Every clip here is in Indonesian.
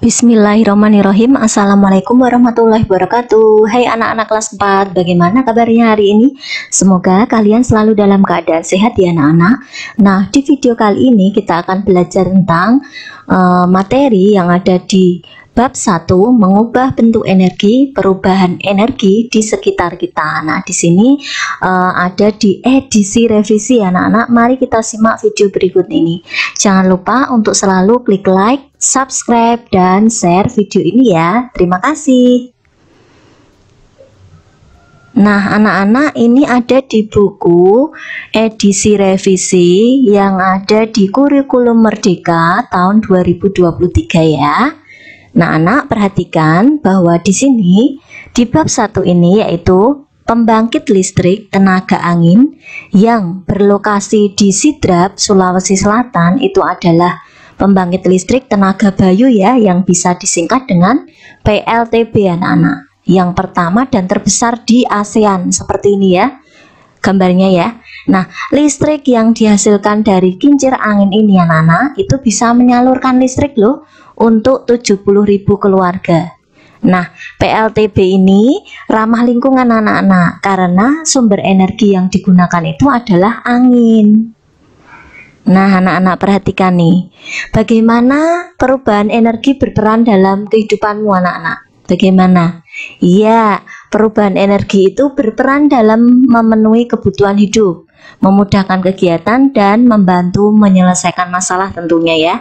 Bismillahirrahmanirrahim. Assalamualaikum warahmatullahi wabarakatuh. Hai anak-anak kelas 4, bagaimana kabarnya hari ini? Semoga kalian selalu dalam keadaan sehat ya anak-anak. Nah, di video kali ini kita akan belajar tentang materi yang ada di bab 1, mengubah bentuk energi, perubahan energi di sekitar kita. Nah, di sini ada di edisi revisi anak-anak. Mari kita simak video berikut ini. Jangan lupa untuk selalu klik like, subscribe, dan share video ini ya. Terima kasih. Nah, anak-anak, ini ada di buku edisi revisi yang ada di Kurikulum Merdeka tahun 2023 ya. Nah, anak perhatikan bahwa di sini di bab 1 ini yaitu pembangkit listrik tenaga angin yang berlokasi di Sidrap, Sulawesi Selatan, itu adalah pembangkit listrik tenaga bayu ya, yang bisa disingkat dengan PLTB anak-anak. Yang pertama dan terbesar di ASEAN, seperti ini ya gambarnya ya. Nah, listrik yang dihasilkan dari kincir angin ini anak-anak itu bisa menyalurkan listrik loh untuk 70.000 keluarga. Nah, PLTB ini ramah lingkungan anak-anak karena sumber energi yang digunakan itu adalah angin. Nah, anak-anak perhatikan nih, bagaimana perubahan energi berperan dalam kehidupanmu anak-anak. Bagaimana? Iya, perubahan energi itu berperan dalam memenuhi kebutuhan hidup, memudahkan kegiatan, dan membantu menyelesaikan masalah tentunya ya.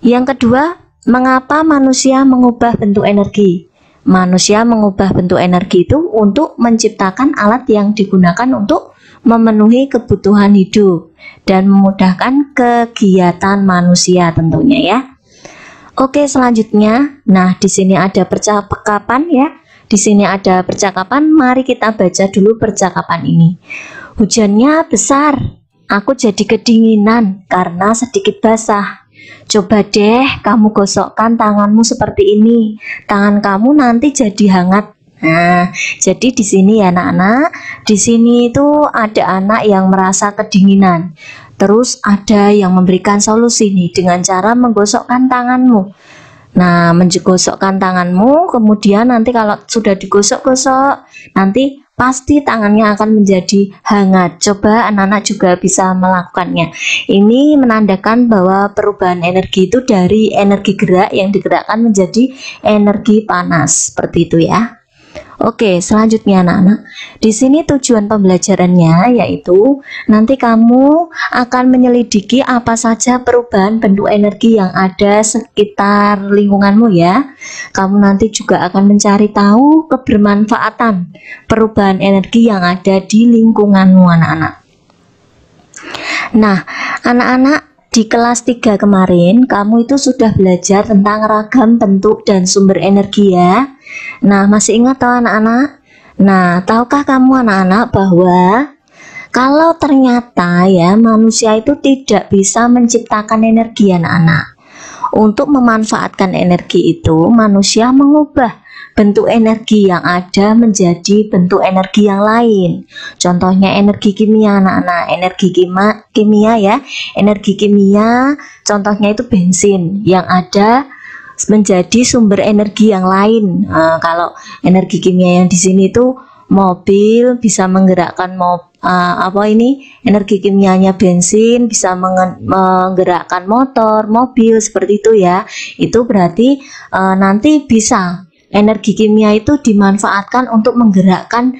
Yang kedua, mengapa manusia mengubah bentuk energi? Manusia mengubah bentuk energi itu untuk menciptakan alat yang digunakan untuk memenuhi kebutuhan hidup dan memudahkan kegiatan manusia tentunya ya. Oke, selanjutnya, nah di sini ada percakapan ya. Di sini ada percakapan, mari kita baca dulu percakapan ini. Hujannya besar, aku jadi kedinginan karena sedikit basah. Coba deh kamu gosokkan tanganmu seperti ini. Tangan kamu nanti jadi hangat. Nah, jadi di sini ya anak-anak, di sini itu ada anak yang merasa kedinginan. Terus ada yang memberikan solusi nih dengan cara menggosokkan tanganmu. Nah, menggosokkan tanganmu, kemudian nanti kalau sudah digosok-gosok, nanti pasti tangannya akan menjadi hangat. Coba anak-anak juga bisa melakukannya. Ini menandakan bahwa perubahan energi itu dari energi gerak yang digerakkan menjadi energi panas. Seperti itu ya. Oke, selanjutnya anak-anak, di sini tujuan pembelajarannya yaitu nanti kamu akan menyelidiki apa saja perubahan bentuk energi yang ada sekitar lingkunganmu ya. Kamu nanti juga akan mencari tahu kebermanfaatan perubahan energi yang ada di lingkunganmu anak-anak. Nah, anak-anak, di kelas 3 kemarin kamu itu sudah belajar tentang ragam bentuk dan sumber energi ya. Nah, masih ingat toh anak-anak? Nah, tahukah kamu anak-anak bahwa kalau ternyata ya manusia itu tidak bisa menciptakan energi anak-anak. Untuk memanfaatkan energi itu, manusia mengubah bentuk energi yang ada menjadi bentuk energi yang lain. Contohnya energi kimia anak-anak, energi kimia ya. Energi kimia contohnya itu bensin yang ada menjadi sumber energi yang lain. Nah, kalau energi kimia yang di sini itu mobil bisa menggerakkan energi kimianya bensin bisa menggerakkan motor, mobil seperti itu ya. Itu berarti nanti bisa energi kimia itu dimanfaatkan untuk menggerakkan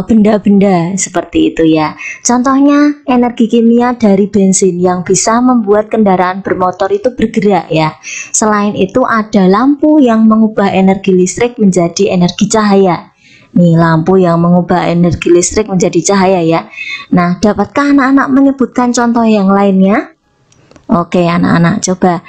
benda-benda seperti itu ya. Contohnya energi kimia dari bensin yang bisa membuat kendaraan bermotor itu bergerak ya. Selain itu ada lampu yang mengubah energi listrik menjadi energi cahaya. Nih, lampu yang mengubah energi listrik menjadi cahaya ya. Nah, dapatkah anak-anak menyebutkan contoh yang lainnya? Oke anak-anak, coba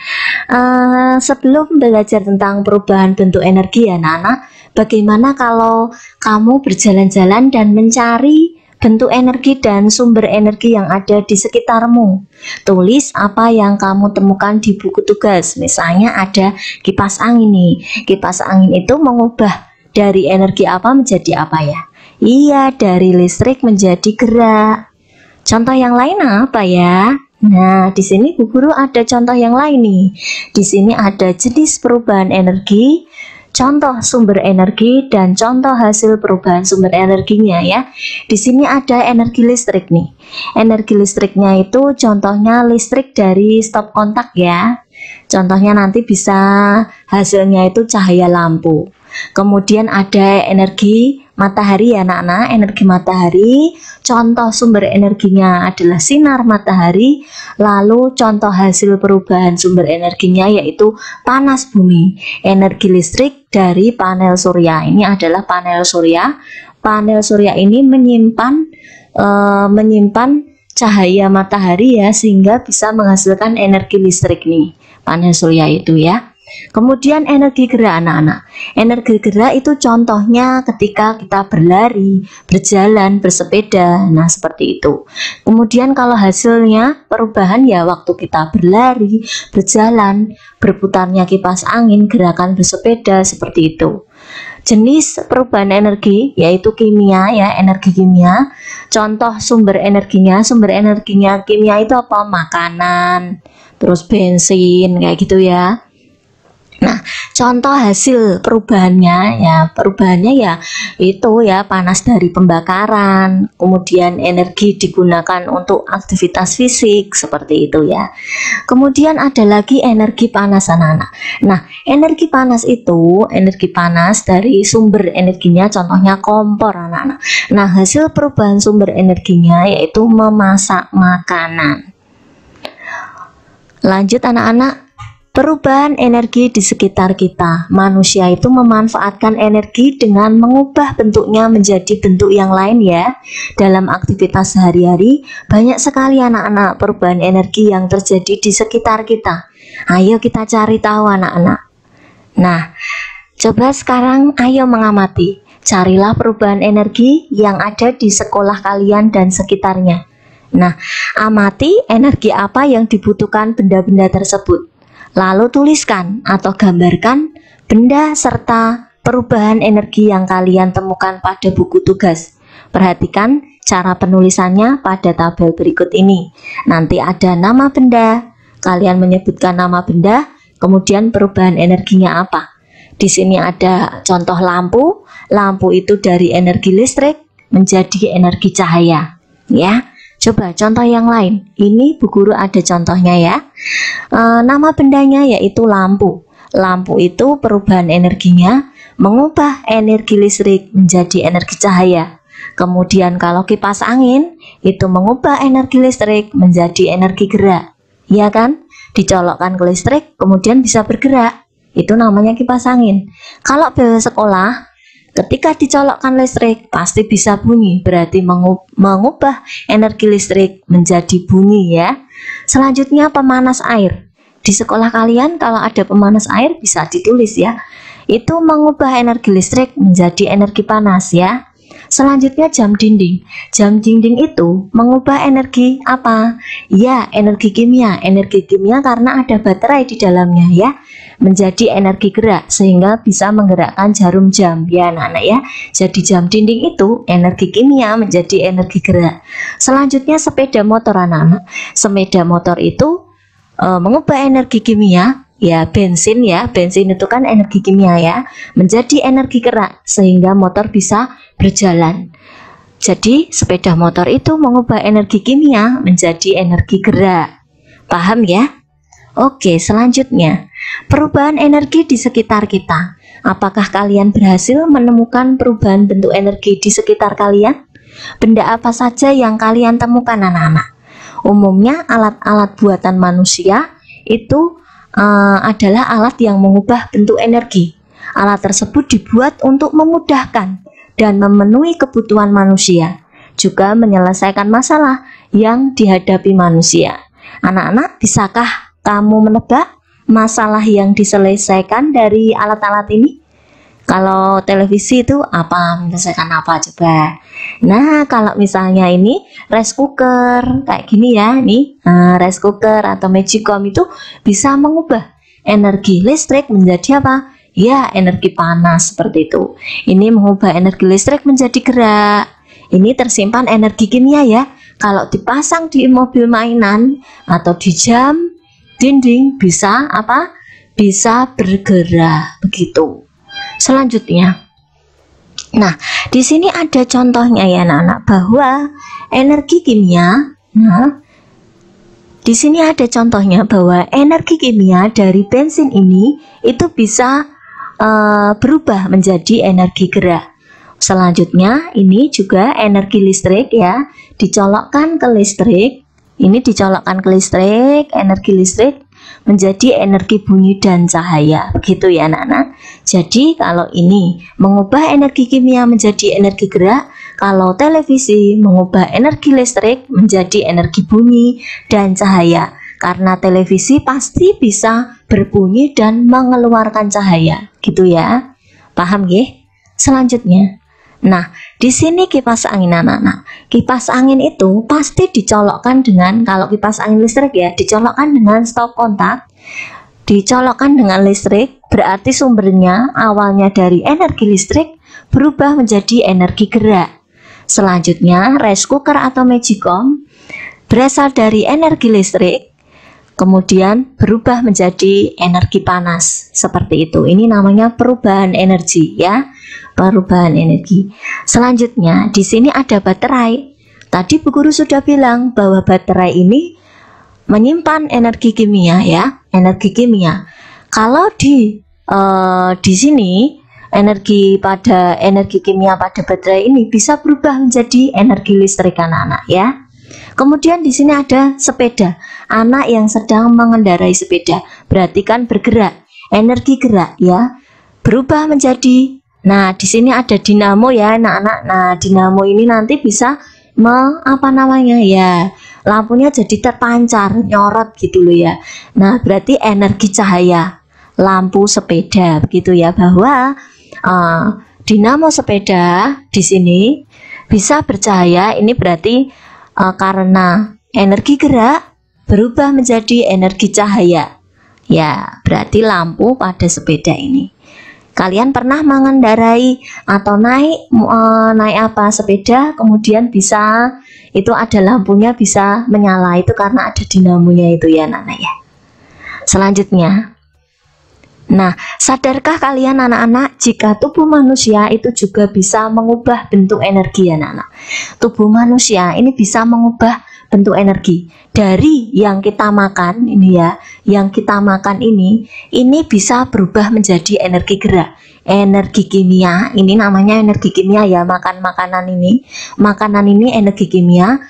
sebelum belajar tentang perubahan bentuk energi ya anak-anak, bagaimana kalau kamu berjalan-jalan dan mencari bentuk energi dan sumber energi yang ada di sekitarmu? Tulis apa yang kamu temukan di buku tugas. Misalnya ada kipas angin nih. Kipas angin itu mengubah dari energi apa menjadi apa ya? Iya, dari listrik menjadi gerak. Contoh yang lain apa ya? Nah, di sini Bu Guru ada contoh yang lain nih. Di sini ada jenis perubahan energi, contoh sumber energi, dan contoh hasil perubahan sumber energinya ya. Di sini ada energi listrik nih. Energi listriknya itu contohnya listrik dari stop kontak ya. Contohnya nanti bisa hasilnya itu cahaya lampu. Kemudian ada energi matahari ya anak-anak, energi matahari, contoh sumber energinya adalah sinar matahari. Lalu contoh hasil perubahan sumber energinya yaitu panas bumi, energi listrik dari panel surya. Ini adalah panel surya. Panel surya ini menyimpan cahaya matahari ya, sehingga bisa menghasilkan energi listrik nih, panel surya itu ya. Kemudian energi gerak anak-anak. Energi gerak itu contohnya ketika kita berlari, berjalan, bersepeda. Nah, seperti itu. Kemudian kalau hasilnya perubahan ya waktu kita berlari, berjalan, berputarnya kipas angin, gerakan bersepeda, seperti itu. Jenis perubahan energi yaitu kimia ya, energi kimia. Contoh sumber energinya kimia itu apa? Makanan, terus bensin kayak gitu ya. Nah, contoh hasil perubahannya ya itu ya panas dari pembakaran, kemudian energi digunakan untuk aktivitas fisik seperti itu ya. Kemudian ada lagi energi panas anak-anak. Nah, energi panas itu energi panas dari sumber energinya contohnya kompor anak-anak. Nah, hasil perubahan sumber energinya yaitu memasak makanan. Lanjut anak-anak. Perubahan energi di sekitar kita. Manusia itu memanfaatkan energi dengan mengubah bentuknya menjadi bentuk yang lain ya. Dalam aktivitas sehari-hari, banyak sekali anak-anak perubahan energi yang terjadi di sekitar kita. Ayo kita cari tahu anak-anak. Nah, coba sekarang ayo mengamati. Carilah perubahan energi yang ada di sekolah kalian dan sekitarnya. Nah, amati energi apa yang dibutuhkan benda-benda tersebut. Lalu tuliskan atau gambarkan benda serta perubahan energi yang kalian temukan pada buku tugas. Perhatikan cara penulisannya pada tabel berikut ini. Nanti ada nama benda, kalian menyebutkan nama benda, kemudian perubahan energinya apa. Di sini ada contoh lampu. Lampu itu dari energi listrik menjadi energi cahaya ya. Coba contoh yang lain. Ini Bu Guru ada contohnya ya. Nama bendanya yaitu lampu. Lampu itu perubahan energinya mengubah energi listrik menjadi energi cahaya. Kemudian kalau kipas angin itu mengubah energi listrik menjadi energi gerak. Ya kan? Dicolokkan ke listrik kemudian bisa bergerak. Itu namanya kipas angin. Kalau bel sekolah, ketika dicolokkan listrik pasti bisa bunyi, berarti mengubah energi listrik menjadi bunyi ya. Selanjutnya pemanas air. Di sekolah kalian kalau ada pemanas air bisa ditulis ya. Itu mengubah energi listrik menjadi energi panas ya. Selanjutnya jam dinding. Jam dinding itu mengubah energi apa? Ya, energi kimia. Energi kimia karena ada baterai di dalamnya ya, menjadi energi gerak sehingga bisa menggerakkan jarum jam ya anak-anak ya. Jadi jam dinding itu energi kimia menjadi energi gerak. Selanjutnya sepeda motor anak-anak. Sepeda motor itu mengubah energi kimia ya, bensin itu kan energi kimia ya, menjadi energi gerak sehingga motor bisa berjalan. Jadi sepeda motor itu mengubah energi kimia menjadi energi gerak. Paham ya? Oke, selanjutnya perubahan energi di sekitar kita. Apakah kalian berhasil menemukan perubahan bentuk energi di sekitar kalian? Benda apa saja yang kalian temukan anak-anak? Umumnya alat-alat buatan manusia itu adalah alat yang mengubah bentuk energi. Alat tersebut dibuat untuk memudahkan dan memenuhi kebutuhan manusia, juga menyelesaikan masalah yang dihadapi manusia. Anak-anak, bisakah kamu menebak masalah yang diselesaikan dari alat-alat ini? Kalau televisi itu apa, menyelesaikan apa coba? Nah, kalau misalnya ini rice cooker kayak gini ya, nih rice cooker atau magicom itu bisa mengubah energi listrik menjadi apa? Ya, energi panas seperti itu. Ini mengubah energi listrik menjadi gerak. Ini tersimpan energi kimia ya. Kalau dipasang di mobil mainan atau di jam dinding bisa apa? Bisa bergerak begitu. Selanjutnya, nah di sini ada contohnya ya anak-anak bahwa energi kimia. Nah, di sini ada contohnya bahwa energi kimia dari bensin ini itu bisa berubah menjadi energi gerak. Selanjutnya ini juga energi listrik ya, dicolokkan ke listrik. Ini dicolokkan ke listrik, energi listrik menjadi energi bunyi dan cahaya, begitu ya anak-anak. Jadi kalau ini mengubah energi kimia menjadi energi gerak, kalau televisi mengubah energi listrik menjadi energi bunyi dan cahaya. Karena televisi pasti bisa berbunyi dan mengeluarkan cahaya, gitu ya. Paham ya? Selanjutnya, nah di sini kipas angin anak-anak. Kipas angin itu pasti dicolokkan dengan, kalau kipas angin listrik ya, dicolokkan dengan stop kontak. Dicolokkan dengan listrik berarti sumbernya awalnya dari energi listrik berubah menjadi energi gerak. Selanjutnya rice cooker atau magicom berasal dari energi listrik kemudian berubah menjadi energi panas, seperti itu. Ini namanya perubahan energi ya, perubahan energi. Selanjutnya di sini ada baterai. Tadi Bu Guru sudah bilang bahwa baterai ini menyimpan energi kimia ya, energi kimia. Kalau di sini energi kimia pada baterai ini bisa berubah menjadi energi listrik anak-anak ya. Kemudian di sini ada sepeda. Anak yang sedang mengendarai sepeda berarti kan bergerak, energi gerak ya, berubah menjadi. Nah, di sini ada dinamo ya anak-anak. Nah, dinamo ini nanti bisa ya, lampunya jadi terpancar, nyorot gitu loh ya. Nah, berarti energi cahaya lampu sepeda begitu ya, bahwa dinamo sepeda di sini bisa bercahaya. Ini berarti karena energi gerak berubah menjadi energi cahaya ya, berarti lampu pada sepeda ini. Kalian pernah mengendarai atau naik sepeda, kemudian bisa itu ada lampunya bisa menyala, itu karena ada dinamonya itu ya anak-anak ya. Selanjutnya, nah sadarkah kalian anak-anak jika tubuh manusia itu juga bisa mengubah bentuk energi ya anak-anak? Tubuh manusia ini bisa mengubah bentuk energi dari yang kita makan ini ya, yang kita makan ini bisa berubah menjadi energi gerak, energi kimia. Ini namanya energi kimia ya, makanan ini energi kimia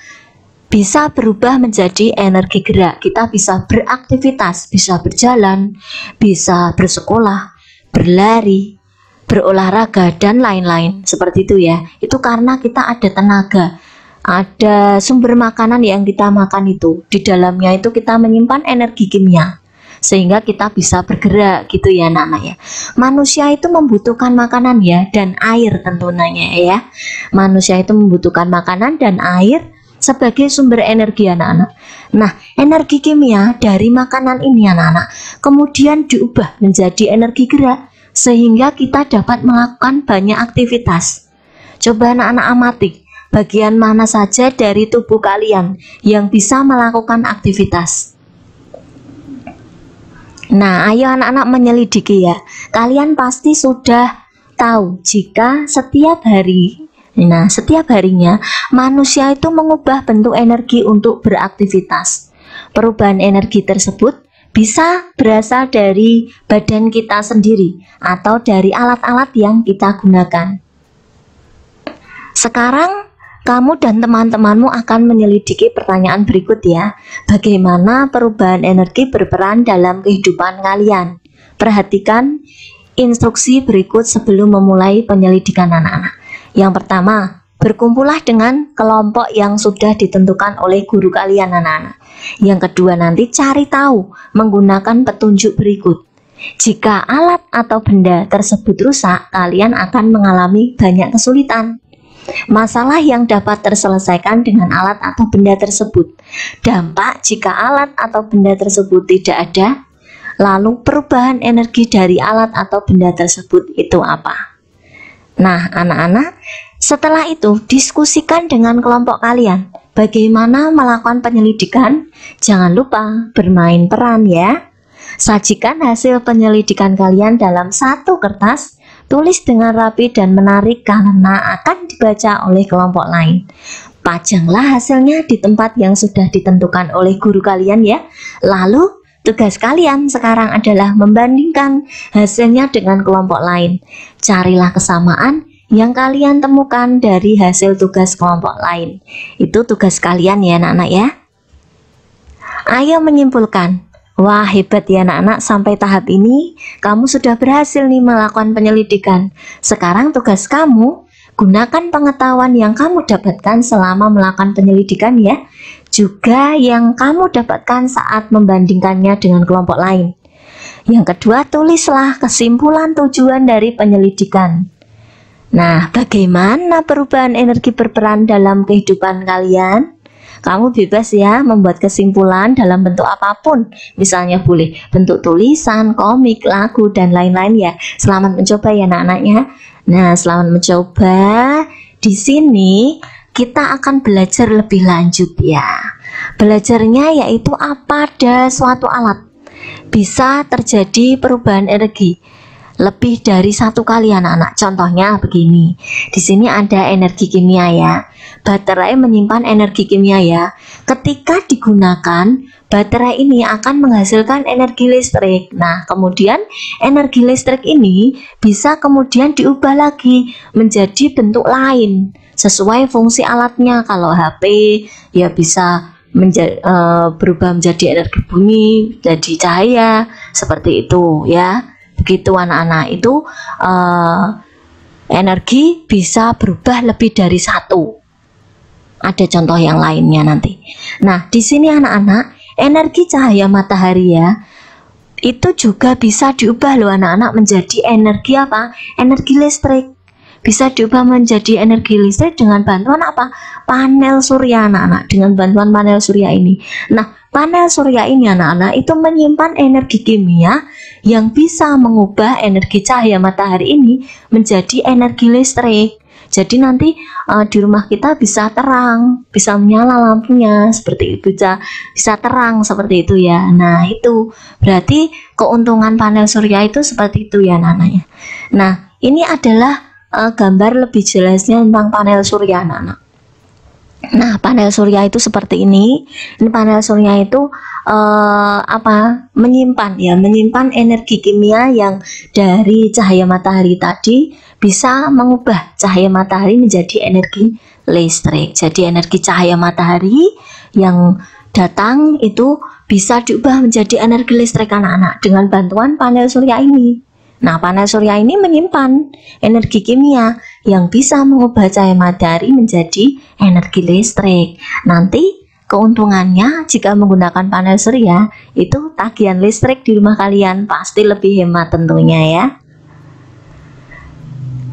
bisa berubah menjadi energi gerak. Kita bisa beraktivitas, bisa berjalan, bisa bersekolah, berlari, berolahraga dan lain-lain seperti itu ya. Itu karena kita ada tenaga, ada sumber makanan yang kita makan itu, di dalamnya itu kita menyimpan energi kimia sehingga kita bisa bergerak gitu ya anak-anak ya. Manusia itu membutuhkan makanan ya, dan air tentunya ya. Manusia itu membutuhkan makanan dan air sebagai sumber energi anak-anak. Nah, energi kimia dari makanan ini anak-anak kemudian diubah menjadi energi gerak sehingga kita dapat melakukan banyak aktivitas. Coba anak-anak amati, bagian mana saja dari tubuh kalian yang bisa melakukan aktivitas. Nah, ayo anak-anak menyelidiki ya. Kalian pasti sudah tahu jika setiap harinya manusia itu mengubah bentuk energi untuk beraktivitas. Perubahan energi tersebut bisa berasal dari badan kita sendiri atau dari alat-alat yang kita gunakan. Sekarang kamu dan teman-temanmu akan menyelidiki pertanyaan berikut ya. Bagaimana perubahan energi berperan dalam kehidupan kalian? Perhatikan instruksi berikut sebelum memulai penyelidikan anak-anak. Yang pertama, berkumpullah dengan kelompok yang sudah ditentukan oleh guru kalian anak-anak. Yang kedua, nanti cari tahu menggunakan petunjuk berikut. Jika alat atau benda tersebut rusak, kalian akan mengalami banyak kesulitan. Masalah yang dapat terselesaikan dengan alat atau benda tersebut. Dampak jika alat atau benda tersebut tidak ada. Lalu perubahan energi dari alat atau benda tersebut itu apa? Nah anak-anak, setelah itu diskusikan dengan kelompok kalian bagaimana melakukan penyelidikan? Jangan lupa bermain peran ya. Sajikan hasil penyelidikan kalian dalam satu kertas, tulis dengan rapi dan menarik karena akan dibaca oleh kelompok lain. Pajanglah hasilnya di tempat yang sudah ditentukan oleh guru kalian ya. Lalu tugas kalian sekarang adalah membandingkan hasilnya dengan kelompok lain. Carilah kesamaan yang kalian temukan dari hasil tugas kelompok lain. Itu tugas kalian ya anak-anak ya. Ayo menyimpulkan. Wah, hebat ya anak-anak, sampai tahap ini kamu sudah berhasil nih melakukan penyelidikan. Sekarang tugas kamu, gunakan pengetahuan yang kamu dapatkan selama melakukan penyelidikan ya, juga yang kamu dapatkan saat membandingkannya dengan kelompok lain. Yang kedua, tulislah kesimpulan tujuan dari penyelidikan. Nah, bagaimana perubahan energi berperan dalam kehidupan kalian? Kamu bebas ya membuat kesimpulan dalam bentuk apapun. Misalnya boleh bentuk tulisan, komik, lagu, dan lain-lain ya. Selamat mencoba ya anak-anaknya. Nah, selamat mencoba. Di sini kita akan belajar lebih lanjut ya. Belajarnya yaitu pada suatu alat bisa terjadi perubahan energi lebih dari satu kali anak-anak. Contohnya begini. Di sini ada energi kimia ya. Baterai menyimpan energi kimia ya. Ketika digunakan, baterai ini akan menghasilkan energi listrik. Nah, kemudian energi listrik ini bisa kemudian diubah lagi menjadi bentuk lain sesuai fungsi alatnya. Kalau HP ya bisa berubah menjadi energi bunyi, jadi cahaya, seperti itu ya. Begitu anak-anak, itu energi bisa berubah lebih dari satu. Ada contoh yang lainnya nanti. Nah, di sini anak-anak, energi cahaya matahari ya, itu juga bisa diubah loh anak-anak menjadi energi apa? Energi listrik. Bisa diubah menjadi energi listrik dengan bantuan apa? Panel surya anak-anak, dengan bantuan panel surya ini. Nah, panel surya ini anak-anak itu menyimpan energi kimia yang bisa mengubah energi cahaya matahari ini menjadi energi listrik. Jadi nanti di rumah kita bisa terang, bisa menyala lampunya seperti itu, bisa terang seperti itu ya. Nah, itu berarti keuntungan panel surya itu seperti itu ya anak-anaknya. Nah, ini adalah gambar lebih jelasnya tentang panel surya anak-anak. Nah, panel surya itu seperti ini. Ini panel surya itu menyimpan energi kimia yang dari cahaya matahari tadi bisa mengubah cahaya matahari menjadi energi listrik. Jadi energi cahaya matahari yang datang itu bisa diubah menjadi energi listrik anak-anak dengan bantuan panel surya ini. Nah, panel surya ini menyimpan energi kimia yang bisa mengubah cahaya matahari menjadi energi listrik. Nanti keuntungannya jika menggunakan panel surya itu tagihan listrik di rumah kalian pasti lebih hemat tentunya ya.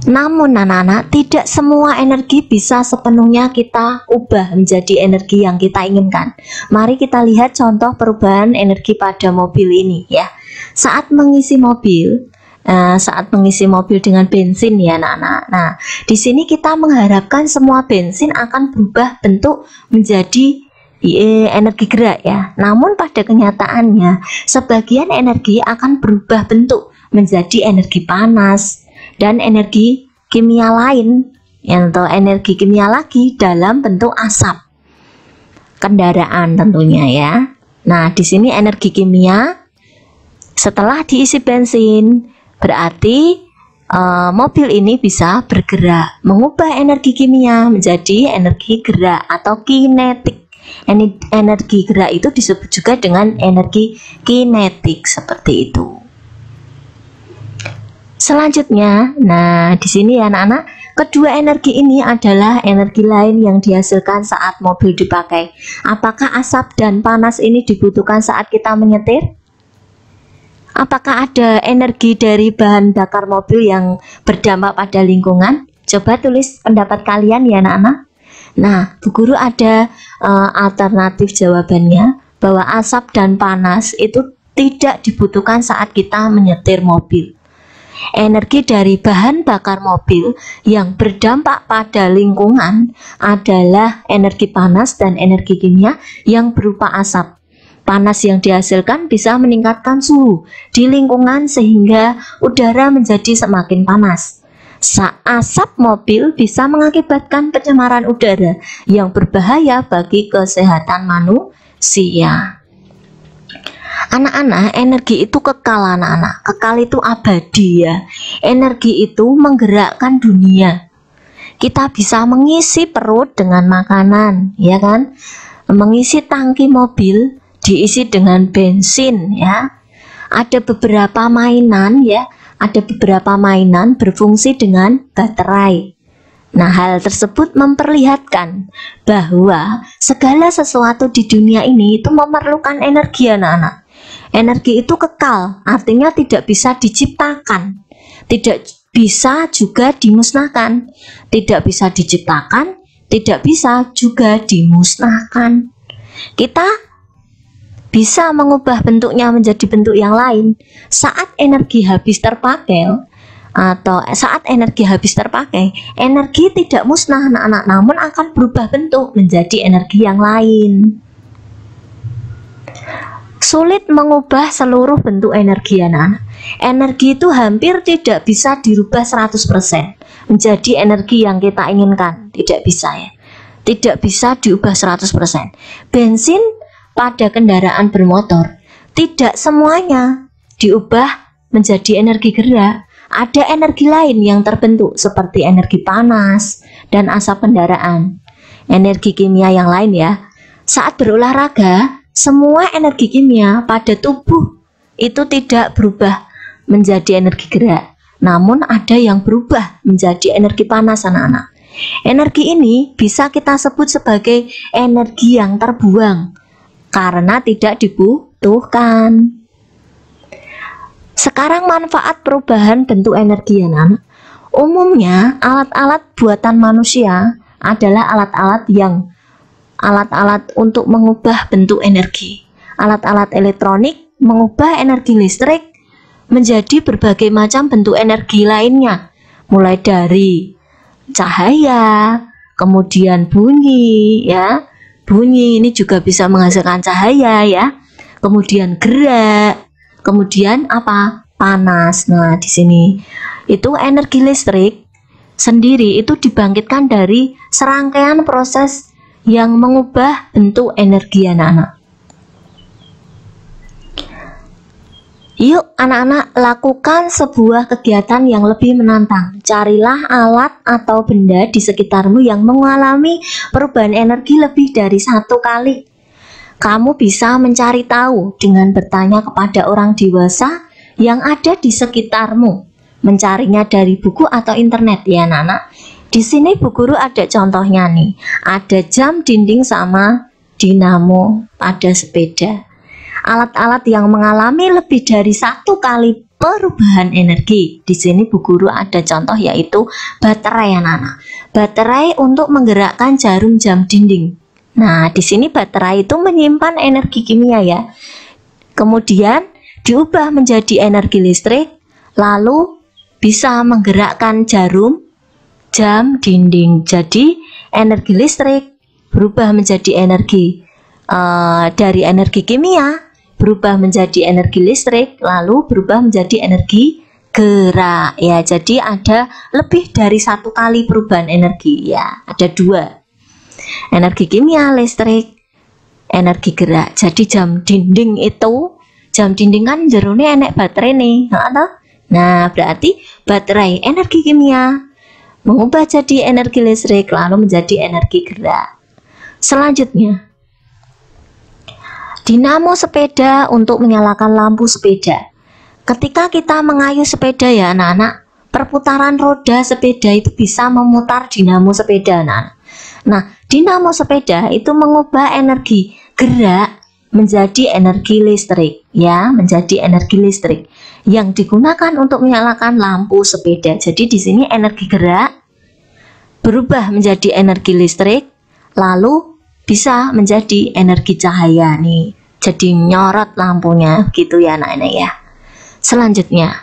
Namun anak-anak, tidak semua energi bisa sepenuhnya kita ubah menjadi energi yang kita inginkan. Mari kita lihat contoh perubahan energi pada mobil ini ya. Saat mengisi mobil dengan bensin ya anak-anak. Nah, di sini kita mengharapkan semua bensin akan berubah bentuk menjadi energi gerak ya. Namun pada kenyataannya sebagian energi akan berubah bentuk menjadi energi panas dan energi kimia lain atau energi kimia lagi dalam bentuk asap kendaraan tentunya ya. Nah, di sini energi kimia setelah diisi bensin berarti mobil ini bisa bergerak, mengubah energi kimia menjadi energi gerak atau kinetik. Energi gerak itu disebut juga dengan energi kinetik seperti itu. Selanjutnya, nah di sini ya anak-anak, kedua energi ini adalah energi lain yang dihasilkan saat mobil dipakai. Apakah asap dan panas ini dibutuhkan saat kita menyetir? Apakah ada energi dari bahan bakar mobil yang berdampak pada lingkungan? Coba tulis pendapat kalian ya anak-anak. Nah, Bu Guru ada alternatif jawabannya bahwa asap dan panas itu tidak dibutuhkan saat kita menyetir mobil. Energi dari bahan bakar mobil yang berdampak pada lingkungan adalah energi panas dan energi kimia yang berupa asap. Panas yang dihasilkan bisa meningkatkan suhu di lingkungan sehingga udara menjadi semakin panas. Asap mobil bisa mengakibatkan pencemaran udara yang berbahaya bagi kesehatan manusia. Anak-anak, energi itu kekal anak-anak. Kekal itu abadi ya. Energi itu menggerakkan dunia. Kita bisa mengisi perut dengan makanan, ya kan? Mengisi tangki mobil diisi dengan bensin ya. Ada beberapa mainan ya. Ada beberapa mainan berfungsi dengan baterai. Nah, hal tersebut memperlihatkan bahwa segala sesuatu di dunia ini itu memerlukan energi anak-anak. Energi itu kekal, artinya tidak bisa diciptakan, tidak bisa juga dimusnahkan, tidak bisa diciptakan, tidak bisa juga dimusnahkan. Kita bisa mengubah bentuknya menjadi bentuk yang lain saat energi habis terpakai, atau saat energi habis terpakai, energi tidak musnah anak-anak, namun akan berubah bentuk menjadi energi yang lain. Sulit mengubah seluruh bentuk energi anak-anak. Energi itu hampir tidak bisa dirubah 100% menjadi energi yang kita inginkan. Tidak bisa ya. Tidak bisa diubah 100%. Bensin pada kendaraan bermotor tidak semuanya diubah menjadi energi gerak. Ada energi lain yang terbentuk seperti energi panas dan asap kendaraan. Energi kimia yang lain ya. Saat berolahraga, semua energi kimia pada tubuh itu tidak berubah menjadi energi gerak, namun ada yang berubah menjadi energi panas anak-anak. Energi ini bisa kita sebut sebagai energi yang terbuang karena tidak dibutuhkan. Sekarang manfaat perubahan bentuk energi anak-anak. Umumnya alat-alat buatan manusia adalah alat-alat untuk mengubah bentuk energi. Alat-alat elektronik mengubah energi listrik menjadi berbagai macam bentuk energi lainnya, mulai dari cahaya, kemudian bunyi ya. Bunyi ini juga bisa menghasilkan cahaya ya. Kemudian gerak, kemudian apa? Panas. Nah, di sini itu energi listrik sendiri itu dibangkitkan dari serangkaian proses yang mengubah bentuk energi anak-anak. Yuk anak-anak, lakukan sebuah kegiatan yang lebih menantang. Carilah alat atau benda di sekitarmu yang mengalami perubahan energi lebih dari 1 kali. Kamu bisa mencari tahu dengan bertanya kepada orang dewasa yang ada di sekitarmu. Mencarinya dari buku atau internet ya anak-anak. Di sini Bu Guru ada contohnya nih. Ada jam dinding sama dinamo pada sepeda. Alat-alat yang mengalami lebih dari 1 kali perubahan energi. Di sini Bu Guru ada contoh yaitu baterai anak-anak. Baterai untuk menggerakkan jarum jam dinding. Nah, di sini baterai itu menyimpan energi kimia ya. Kemudian diubah menjadi energi listrik, lalu bisa menggerakkan jarum jam dinding. Jadi energi listrik berubah menjadi energi dari energi kimia berubah menjadi energi listrik, lalu berubah menjadi energi gerak ya. Jadi ada lebih dari 1 kali perubahan energi ya. Ada 2, energi kimia, listrik, energi gerak. Jadi jam dinding kan jerone enek baterai nih. Nah, berarti baterai energi kimia mengubah jadi energi listrik lalu menjadi energi gerak. Selanjutnya, dinamo sepeda untuk menyalakan lampu sepeda. Ketika kita mengayuh sepeda ya anak-anak, perputaran roda sepeda itu bisa memutar dinamo sepeda anak-anak. Nah, dinamo sepeda itu mengubah energi gerak menjadi energi listrik ya, menjadi energi listrik yang digunakan untuk menyalakan lampu sepeda. Jadi di sini energi gerak berubah menjadi energi listrik, lalu bisa menjadi energi cahaya nih. Jadi nyorot lampunya gitu ya anak-anak ya. Selanjutnya,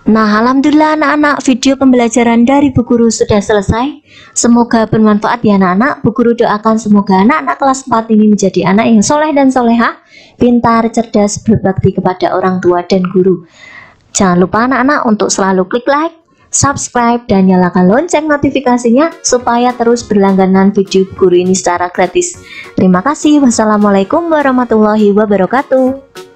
Nah, alhamdulillah anak-anak, video pembelajaran dari Bu Guru sudah selesai. Semoga bermanfaat ya anak-anak. Bu Guru doakan semoga anak-anak kelas 4 ini menjadi anak yang soleh dan solehah, pintar, cerdas, berbakti kepada orang tua dan guru. Jangan lupa anak-anak untuk selalu klik like, subscribe, dan nyalakan lonceng notifikasinya supaya terus berlangganan video Bu Guru ini secara gratis. Terima kasih. Wassalamualaikum warahmatullahi wabarakatuh.